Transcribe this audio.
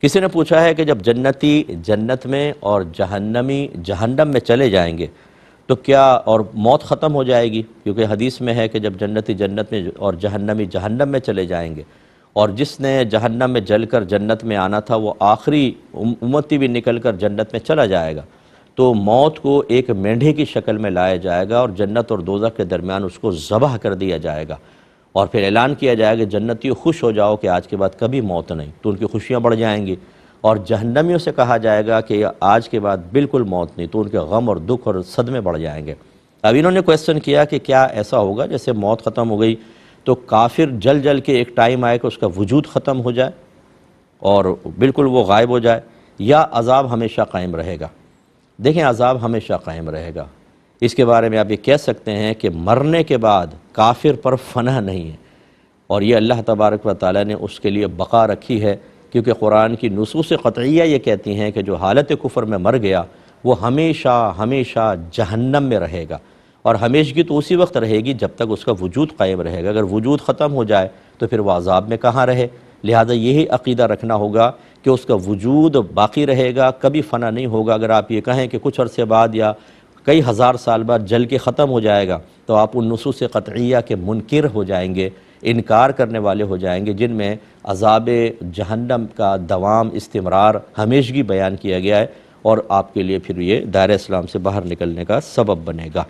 کسی نے پوچھا ہے کہ جب جنتی جنت میں اور جہنمی جہنم میں چلے جائیں گے تو کیا اور موت ختم ہو جائے گی؟ کیونکہ حدیث میں ہے کہ جب جنتی جنت میں اور جہنمی جہنم میں چلے جائیں گے، اور جس نے جہنم میں جل کر جنت میں آنا تھا وہ آخری امتی بھی نکل کر جنت میں چلا جائے گا، تو موت کو ایک مینڈھے کی شکل میں لایا جائے گا اور جنت اور دوزخ کے درمیان اس کو ذبح کر دیا جائے گا، اور پھر اعلان کیا جائے گا جنتیوں خوش ہو جاؤ کہ آج کے بعد کبھی موت نہیں، تو ان کی خوشیاں بڑھ جائیں گی، اور جہنمیوں سے کہا جائے گا کہ آج کے بعد بالکل موت نہیں، تو ان کے غم اور دکھ اور صدمے بڑھ جائیں گے۔ اب انہوں نے کویسچن کیا کہ کیا ایسا ہوگا جیسے موت ختم ہو گئی تو کافر جل جل کے ایک ٹائم آئے کہ اس کا وجود ختم ہو جائے اور بالکل وہ غائب ہو جائے، یا عذاب ہمیشہ قائم رہے گا؟ دیکھیں، عذاب ہمیشہ قائم رہے گا۔ اس کے بارے میں آپ یہ کہہ سکتے ہیں کہ مرنے کے بعد کافر پر فنا نہیں ہے، اور یہ اللہ تبارک و تعالیٰ نے اس کے لیے بقا رکھی ہے، کیونکہ قرآن کی نصوص قطعیہ یہ کہتی ہیں کہ جو حالت کفر میں مر گیا وہ ہمیشہ ہمیشہ جہنم میں رہے گا، اور ہمیشگی تو اسی وقت رہے گی جب تک اس کا وجود قائم رہے گا۔ اگر وجود ختم ہو جائے تو پھر وہ عذاب میں کہاں رہے؟ لہٰذا یہی عقیدہ رکھنا ہوگا کہ اس کا وجود باقی رہے گا، کبھی فنا نہیں ہوگا۔ اگر آپ یہ کہیں کہ کچھ عرصے بعد یا کئی ہزار سال بعد جل کے ختم ہو جائے گا تو آپ ان نصوص قطعیہ کے منکر ہو جائیں گے، انکار کرنے والے ہو جائیں گے، جن میں عذاب جہنم کا دوام، استمرار، ہمیشگی بیان کیا گیا ہے، اور آپ کے لیے پھر یہ دائرہ اسلام سے باہر نکلنے کا سبب بنے گا۔